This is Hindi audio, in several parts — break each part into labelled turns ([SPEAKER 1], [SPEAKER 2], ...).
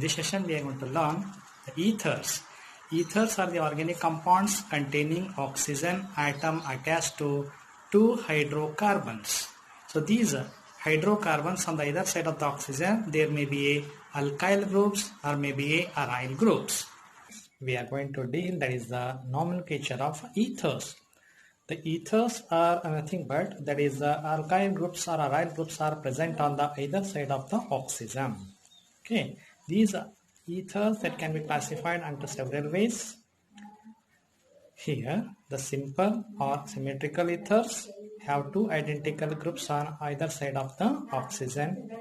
[SPEAKER 1] this session we are going to learn the ethers. Ethers are the organic compounds containing oxygen atom attached to two hydrocarbons. So these hydrocarbons on the either side of the oxygen, there may be a alkyl groups or maybe a aryl groups. We are going to deal, that is the nomenclature of ethers. The ethers are nothing but, that is the alkyl groups or aryl groups are present on the either side of the oxygen. Okay, these ethers that can be classified into several ways. Here, the simple or symmetrical ethers have two identical groups on either side of the oxygen,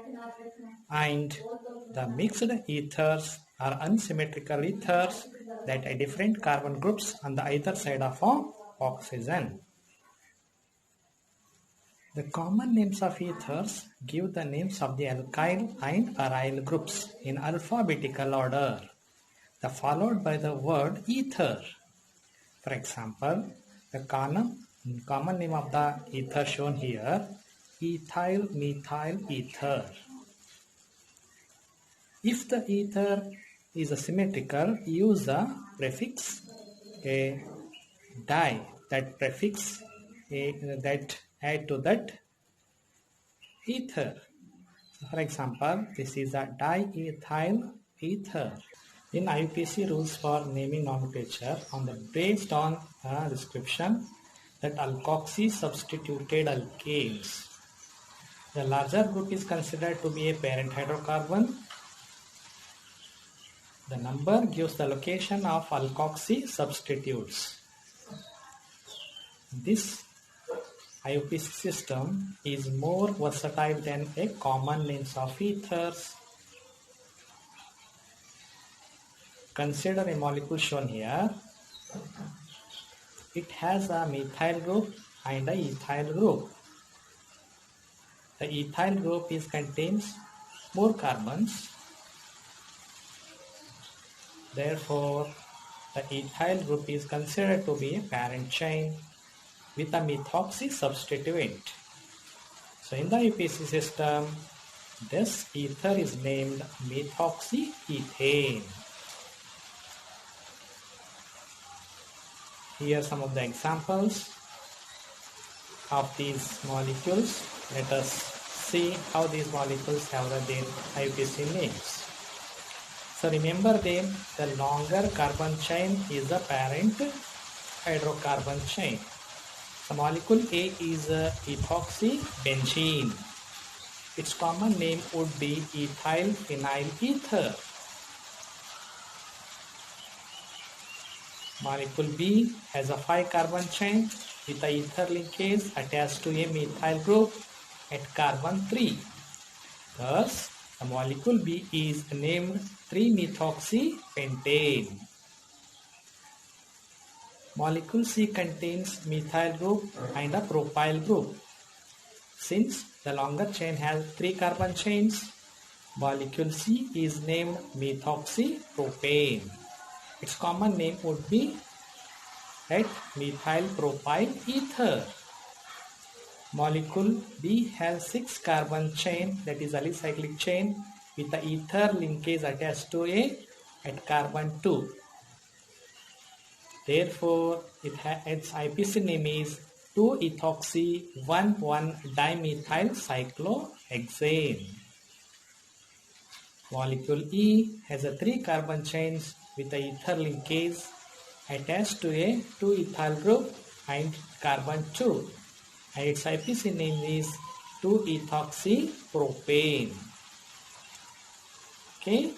[SPEAKER 1] and the mixed ethers are unsymmetrical ethers that are different carbon groups on the either side of oxygen. The common names of ethers give the names of the alkyl and aryl groups in alphabetical order, followed by the word ether. For example, the common name of the ether shown here, ethyl methyl ether. If the ether is symmetrical, use the prefix a di, that prefix that add to that ether. So for example, this is a diethyl ether. In IUPAC rules for naming nomenclature, based on description that alkoxy substituted alkanes, the larger group is considered to be a parent hydrocarbon. The number gives the location of alkoxy substitutes. This IUPAC system is more versatile than a common names of ethers. Consider a molecule shown here. It has a methyl group and a ethyl group. The ethyl group contains more carbons. Therefore, the ethyl group is considered to be a parent chain with a methoxy substituent. So in the IUPAC system, this ether is named methoxyethane. Here are some of the examples of these molecules. Let us see how these molecules have their IUPAC names. So remember them, the longer carbon chain is the parent hydrocarbon chain. The molecule A is ethoxybenzene. Its common name would be ethyl phenyl ether. Molecule B has a 5 carbon chain with a ether linkage attached to a methyl group at carbon 3. Thus, the molecule B is named 3-methoxypentane. Molecule C contains methyl group and a propyl group. Since the longer chain has 3 carbon chains, molecule C is named methoxypropane. Its common name would be methyl propyl ether. Molecule B has 6 carbon chain, that is alicyclic chain, with the ether linkage attached to at carbon 2. Therefore, its IUPAC name is 2-ethoxy-1,1-dimethyl cyclohexane. Molecule E has a 3 carbon chains with the ether linkage attached to a 2-ethyl group and carbon 2. And its IUPAC name is 2-ethoxypropane. Okay.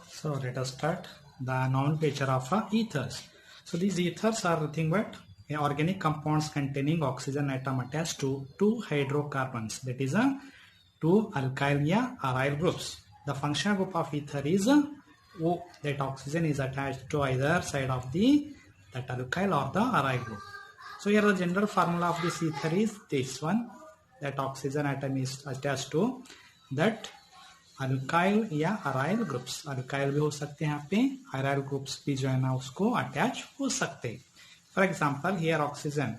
[SPEAKER 1] So let us start the nomenclature of ethers. So these ethers are nothing but organic compounds containing oxygen atom attached to 2 hydrocarbons, that is 2 alkyl aryl groups. The functional group of ether is O, that oxygen is attached to either side of that alkyl or the aryl group. So here the general formula of this ether is this one, that oxygen atom is attached to that alkyl या अराइल ग्रुप्स, अल्काइल भी हो सकते हैं यहाँ पे, अराइल ग्रुप्स भी जो है ना उसको अटैच हो सकते हैं. For example here oxygen,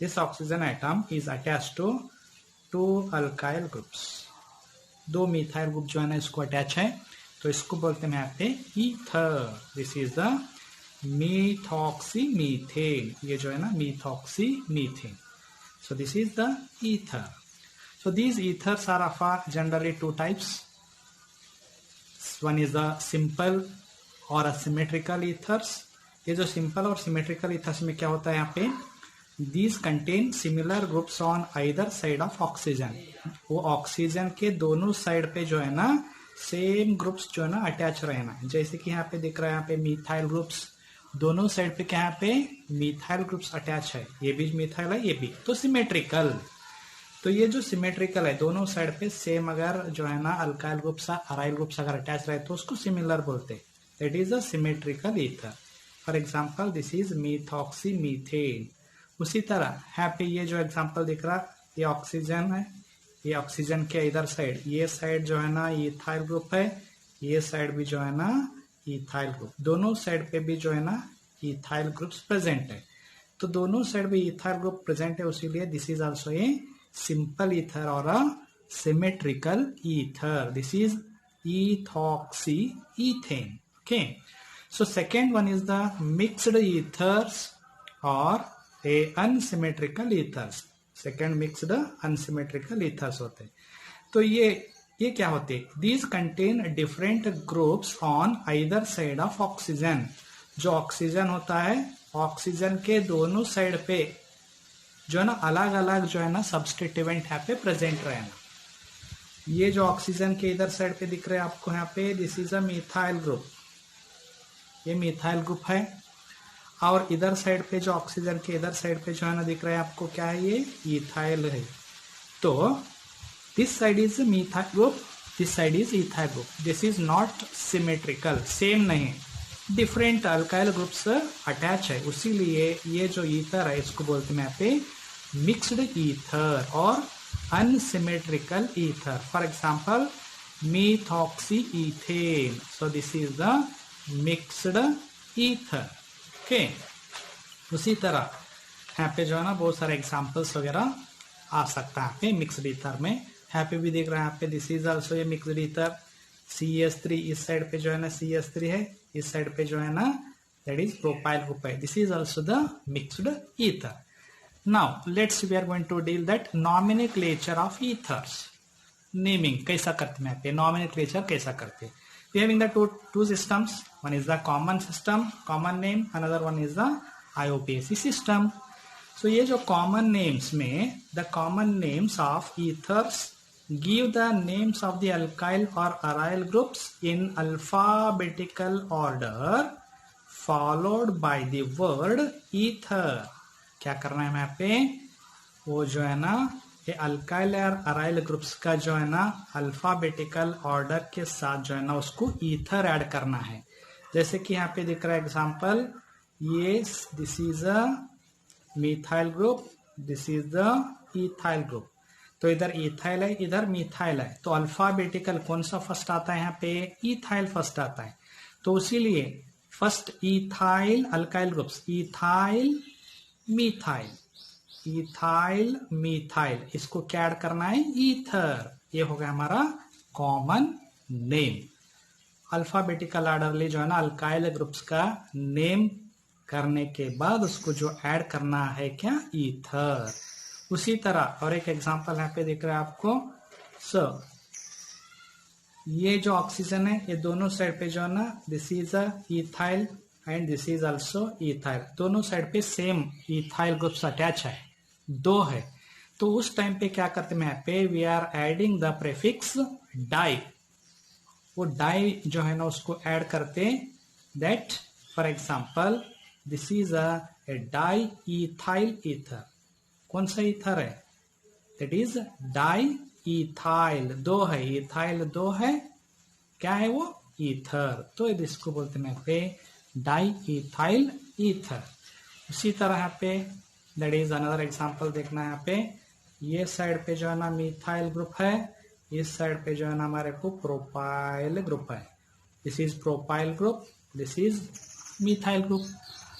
[SPEAKER 1] this oxygen atom is attached to two alkyl groups, दो मिथाइल ग्रुप जो है ना इसको अटैच है, तो इसको बोलते हैं यहाँ पे ether. This is the methoxymethane, ये जो है ना methoxymethane. So this is the ether. So these ethers are of generally two types. One is the simple और सिमेट्रिकल ईथर्स. ये जो सिंपल और सिमेट्रिकल ईथर्स में क्या होता है यहाँ पे, these contain similar groups on either side of oxygen. वो ऑक्सीजन के दोनों साइड पे जो है ना सेम ग्रुप्स जो है ना अटैच रहना है. जैसे कि यहाँ पे दिख रहा है, यहाँ पे मिथाइल ग्रुप्स दोनों साइड पे क्या यहाँ पे मिथाइल ग्रुप्स अटैच है, ये भी मिथाइल है ये भी, तो सिमेट्रिकल. तो ये जो सिमेट्रिकल है दोनों साइड पे सेम अगर जो है ना अल्काइल ग्रुप्स अराइल ग्रुप्स अगर अटैच रहे तो उसको सिमिलर बोलते हैं. That is a symmetrical ether. For example this is methoxymethane. उसी तरह यहाँ पे ये जो एग्जाम्पल दिख रहा ये ऑक्सीजन है, ये ऑक्सीजन के इधर साइड, ये साइड जो है ना इथाइल ग्रुप है, ये साइड भी जो है ना इथाइल ग्रुप, दोनों साइड पे भी जो है ना इथाइल ग्रुप्स प्रेजेंट है. तो दोनों साइड भी इथाइल ग्रुप प्रेजेंट है, उसीलिए this is also a simple ether और a symmetrical ether. This is ethoxyethane. Okay, so second one is the mixed ethers or a unsymmetrical ethers. Second mixed unsymmetrical ethers होते हैं. तो ये क्या होते हैं, these contain different groups on either side of oxygen. जो ऑक्सीजन होता है ऑक्सीजन के दोनों साइड पे जो है ना अलग अलग जो है ना सब्स्टिट्यूएंट यहाँ पे प्रेजेंट रहना. ये जो ऑक्सीजन के इधर साइड पे दिख रहे हैं आपको यहाँ पे, this is a methyl group, ये मिथाइल ग्रुप है. और इधर साइड पे जो ऑक्सीजन के इधर साइड पे जो है ना दिख रहा है आपको क्या है, ये इथाइल है. तो this side is methyl group, this side is ethyl group. This is not symmetrical, same नहीं, डिफरेंट अल्काइल ग्रुप्स अटैच है, उसीलिए ये जो ईथर है इसको बोलते हैं यहाँ पे मिक्स्ड ईथर और unsymmetrical ether. For example methoxyethane. So this is the mixed ether. Okay. उसी तरह यहाँ पे जो है ना बहुत सारे एग्जाम्पल्स वगैरह आ सकता है यहाँ पे मिक्सड ईथर में. यहाँ पे भी देख रहे हैं यहाँ पे दिस इज ऑल्सो ये मिक्सड ईथर. CH3 इस साइड पे जो है ना CH3 है, इस साइड पे जो है ना दैट इज प्रोपाइल ग्रुप है. This is also the mixed ether. Now let's we are going to deal that nomenclature of ethers. Naming कैसा करते हैं यहाँ पे, नॉमेनक्लेचर कैसा करते हैं. We having the two systems. One is the common system, common name. Another one is the IUPAC system. So ये जो common names में the common names of ethers give the names of the alkyl or aryl groups in alphabetical order followed by the word ether. क्या करना है यहाँ पे, वो जो है ना ये अल्काइल और अराइल ग्रुप्स का जो है ना अल्फाबेटिकल ऑर्डर के साथ जो है ना उसको ईथर ऐड करना है. जैसे कि यहाँ पे दिख रहा है एग्जांपल, ये this is a methyl group, this is the ethyl group. तो इधर इथाइल है इधर मिथाइल है, तो अल्फाबेटिकल कौन सा फर्स्ट आता है यहाँ पे, इथाइल फर्स्ट आता है. तो इसीलिए first ethyl alkyl groups, ethyl methyl, ethyl methyl, इसको क्या ऐड करना है, ईथर. ये हो गया हमारा कॉमन नेम. अल्फाबेटिकल ऑर्डरली जो है ना अल्काइल ग्रुप्स का नेम करने के बाद उसको जो ऐड करना है क्या, ईथर. उसी तरह और एक एग्जांपल यहाँ पे दिख रहा है आपको. ये जो ऑक्सीजन है ये दोनों साइड पे जो है ना this is a ethyl and this is also ethyl. दोनों साइड पे सेम इथाइल ग्रुप्स अटैच है, दो है. तो उस टाइम पे क्या करते हैं यहाँ पे, we are adding the prefix di. वो डाई जो है ना उसको ऐड करते that for example this is a di ethyl ether. कौन सा ईथर है, दैट इज डाई इथाइल. दो है, इथाइल दो है, क्या है वो, ईथर. तो इसको बोलते हैं यहाँ पे डाई इथाइल ईथर. उसी तरह यहाँ पे दैट इज अनदर एग्जांपल देखना है यहाँ पे. ये साइड पे जो है ना मिथाइल ग्रुप है, इस साइड पे जो है ना हमारे को प्रोपाइल ग्रुप है. This is propyl group, this is methyl group.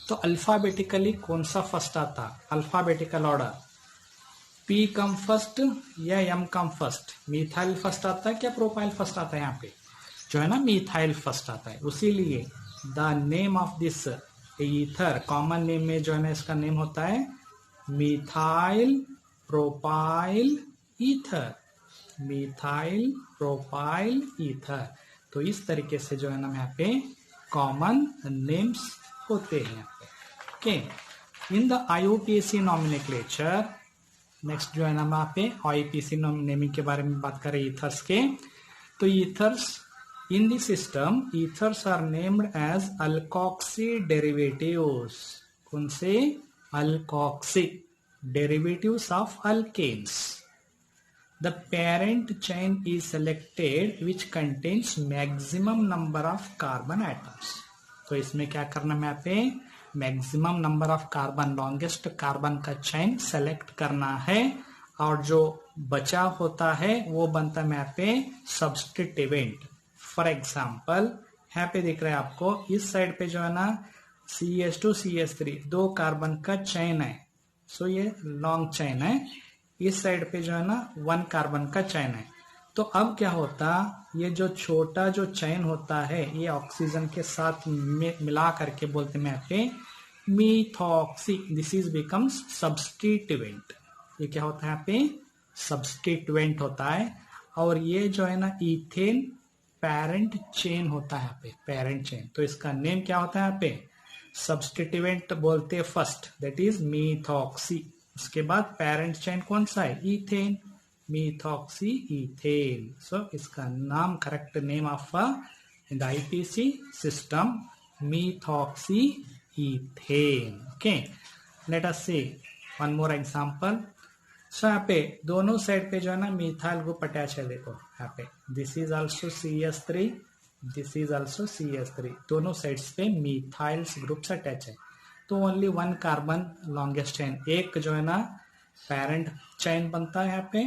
[SPEAKER 1] तो अल्फाबेटिकली कौन सा फर्स्ट आता, alphabetical order P come first या M come first, methyl first आता है क्या प्रोपाइल फर्स्ट आता है? यहाँ पे जो है ना मिथाइल फर्स्ट आता है, उसीलिए the name of this ether common name में जो है ना इसका नेम होता है methyl propyl ether, methyl propyl ether. तो इस तरीके से जो है ना यहाँ पे कॉमन नेम्स होते हैं। Okay, in the IUPAC nomenclature, next जो है ना यहाँ पे IUPAC नेमिंग के बारे में बात करें ईथर्स के, तो ethers in the system ethers are named as alkoxy derivatives. कौन से? Alkoxy, derivatives of alkanes. The parent chain is selected which contains maximum number of carbon atoms। तो इसमें क्या करना है यहाँ पे? Maximum number of carbon, longest carbon का चेन सेलेक्ट करना है, और जो बचा होता है वो बनता है यहाँ पे सब्स्टिट्यूएंट। फॉर एग्जाम्पल यहाँ पे दिख रहा है आपको, इस साइड पे जो है ना CH2 CH3 दो कार्बन का चेन है, सो ये लॉन्ग चेन है। इस साइड पे जो है ना 1 कार्बन का चेन है। तो अब क्या होता, ये जो छोटा जो चेन होता है ये ऑक्सीजन के साथ मिला करके बोलते हैं यहाँ पे मीथॉक्सी, दिस इज बिकम्स सब्स्टिट्यूएंट। ये क्या होता है यहाँ पे? सब्स्टिट्यूएंट होता है। और ये जो है ना इथेन पेरेंट चेन होता है यहाँ पे, पेरेंट चेन। तो इसका नेम क्या होता है यहाँ पे? सब्स्टिट्यूएंट बोलते हैं फर्स्ट, दैट इज मीथॉक्सी। उसके बाद पेरेंट चेन कौन सा है? Ethane, मीथॉक्सी ethane. सो इसका नाम, correct name of the IUPAC system methoxy ethane. Okay, let us see one more example. So यहाँ पे दोनों साइड पे जो है ना मिथाइल ग्रुप अटैच है, देखो यहाँ पे this is also CH3, this is also CH3, दोनों साइड्स पे मिथाइल्स ग्रुप्स अटैच है। तो ओनली 1 कार्बन लॉन्गेस्ट चेन, एक जो है ना पेरेंट चेन बनता है यहाँ पे,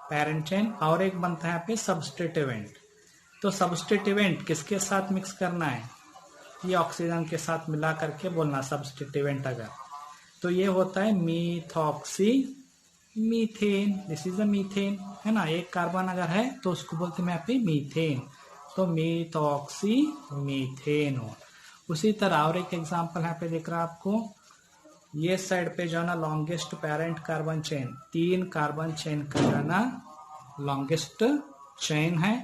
[SPEAKER 1] पेरेंट चेन, और एक बनता है यहाँ पे सब्स्टिट्यूएंट। तो सब्स्टिट्यूएंट किसके साथ मिक्स करना है? ये ऑक्सीजन के साथ मिला करके बोलना सब्स्टिट्यूएंट। अगर तो ये होता है methoxy methane, this is a methane, है ना, एक कार्बन अगर है तो उसको बोलते हैं यहाँ पे मीथेन। तो मीथॉक्सी मीथेन हो। उसी तरह और एक एग्जांपल यहाँ पे दिख रहा है आपको, ये साइड पे जो है ना longest parent carbon chain, 3 carbon chain का जो है ना लॉन्गेस्ट चेन है।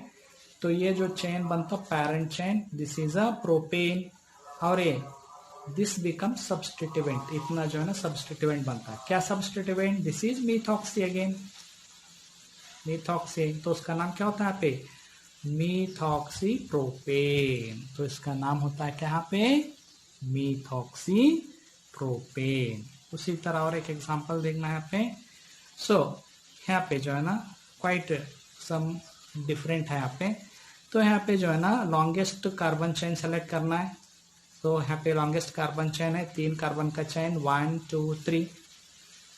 [SPEAKER 1] तो ये जो चेन बनता parent chain, this is a propane, और ये दिस बिकम सब्स्टिट्यूएंट, इतना जो है ना सब्स्टिट्यूएंट बनता है। क्या substituent? This is methoxy again, methoxy. तो उसका नाम क्या होता है यहाँ पे? Methoxy propane. तो इसका नाम होता है क्या यहाँ पे? Methoxy propane. उसी तरह और एक एग्जांपल देखना है यहाँ पे। सो यहाँ पे जो है ना क्वाइट सम डिफरेंट है यहाँ पे। तो यहाँ पे जो है ना लॉन्गेस्ट कार्बन चेन सेलेक्ट करना है। तो यहाँ पे लॉन्गेस्ट कार्बन चेन है, 3 कार्बन का चेन, 1 2 3।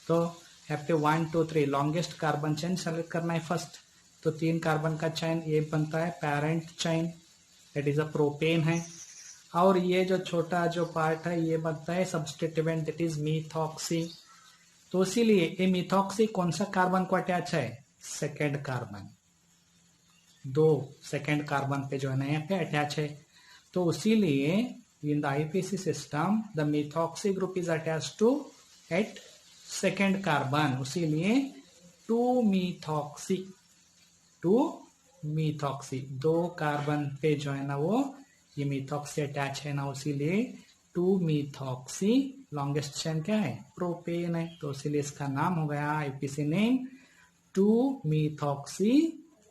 [SPEAKER 1] तो यहाँ पे 1 2 3 लॉन्गेस्ट कार्बन चेन सेलेक्ट करना है फर्स्ट। तो 3 कार्बन का चेन ये बनता है parent chain, that is a propane है। और ये जो छोटा जो पार्ट है ये बनता है सब्स्टिट्यूएंट, दैट इज मीथॉक्सी। तो इसीलिए ये मीथॉक्सी कौन सा कार्बन को अटैच है? सेकेंड कार्बन, 2 सेकेंड कार्बन पे जो है ना यहाँ पे अटैच है। तो इसीलिए in the IUPAC system the methoxy group is attach to at second carbon, उसीलिए 2 मीथॉक्सी 2 कार्बन पे जो है ना वो ये मीथॉक्सी अटैच है ना, उसीलिए 2 मीथॉक्सी। लॉन्गेस्ट चेन क्या है? प्रोपेन है। तो इसीलिए इसका नाम हो गया IUPAC name 2 methoxy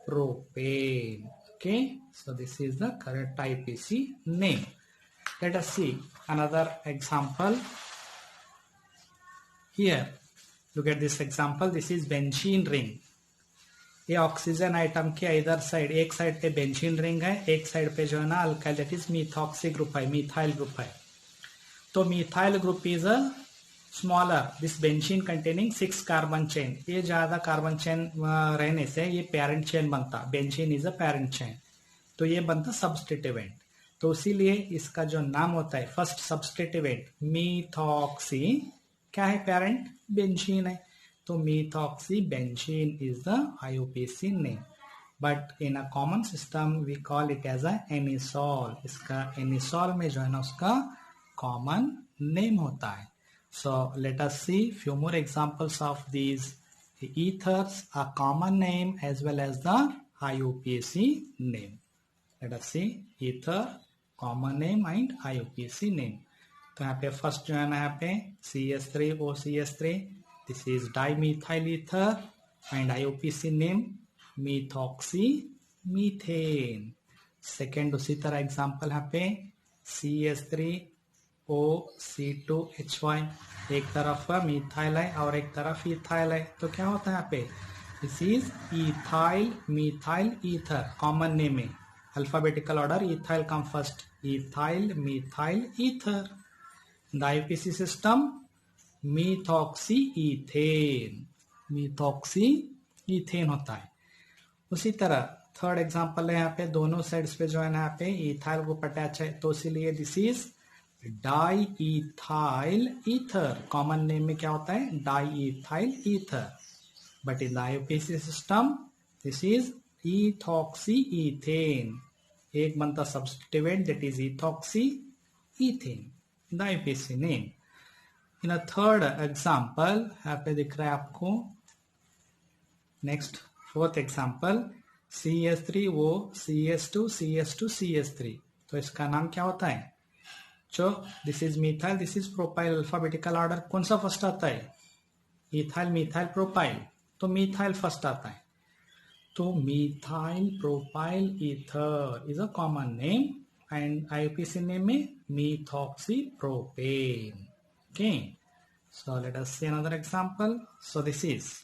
[SPEAKER 1] propane. Okay, so this is the correct IUPAC name. Let us see another example here. Look at this example. This is benzene ring. ये ऑक्सीजन आइटम के इधर साइड, एक साइड पे बेंजीन रिंग है, एक साइड पे जो है ना अल्काइल, दैट इज मीथॉक्सी ग्रुप है, मिथाइल ग्रुप है। तो methyl group is a smaller, this benzene containing 6 carbon chain. ये ज्यादा कार्बन चेन रहने से ये पेरेंट चेन बनता, benzene is a parent chain, तो ये बनता सब्स्टिट्यूएंट। तो इसीलिए इसका जो नाम होता है फर्स्ट सब्स्टिट्यूएंट मीथॉक्सी, क्या है पेरेंट? बेंजीन है, तो methoxy benzene is the IUPAC name. But in a common system we call it as a anisole. इसका anisole में जो है ना उसका common name होता है. So let us see few more examples of these ethers, a common name as well as the IUPAC name. Let us see ether, common name and IUPAC name. तो यहाँ पे फर्स्ट जो है ना यहाँ पे CH3OCH3, this is dimethyl ether and IUPAC name methoxy methane. Second उसी तरह एग्जाम्पल यहाँ पे CH3OC2HY, एक तरफ मिथाइल है और एक तरफ इथाइल है, तो क्या होता है यहाँ पे? This is ethyl methyl ether, common name है, alphabetical order, ethyl come first, ethyl methyl ether. The IUPAC system methoxy ethane, methoxy ethane होता है. उसी तरह थर्ड एग्जांपल है यहाँ पे, दोनों साइड्स पे जो है ना यहाँ पे इथाइल ग्रुप अटैच है, तो इसीलिए this is die ethyl ether. Common name में क्या होता है? Die ethyl ether. But in the IUPAC system this is ethoxy ethane. एक बनता substituent that is ethoxy ethane, the IUPAC name. In a third example यहाँ पे दिख रहा है आपको, next fourth example CH3O CH2 CH2 CH3, तो इसका नाम क्या होता है? जो this is methyl, this is propyl, alphabetical order कौन सा फर्स्ट आता है? इथाइल मिथाइल प्रोपाइल, तो मिथाइल फर्स्ट आता है, तो methyl propyl ether is a common name and IUPAC name में methoxy propane. Okay, so let us see another example. So this is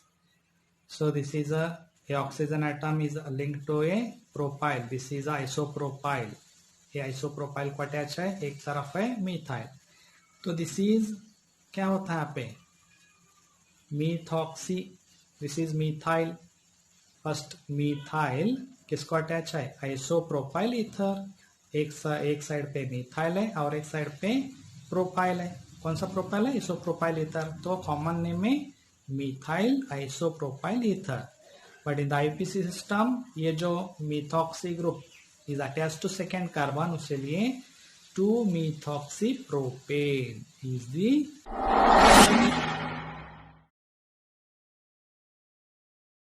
[SPEAKER 1] a oxygen atom is linked to a propyl. This is a isopropyl. ये isopropyl को अटैच है, एक तरफ है मिथाइल, तो दिस इज क्या होता है यहाँ पे? methoxy. This is methyl, first methyl किसको अटैच है? Isopropyl ether. एक साइड पे मिथाइल है और एक साइड पे प्रोपाइल है. कौन सा प्रोपाइल है? आइसोप्रोपाइल ईथर, तो कॉमन नेम में methyl isopropyl ether. But in the IUPAC system ये जो methoxy group is attach to second carbon, उसलिए 2-methoxy propane is the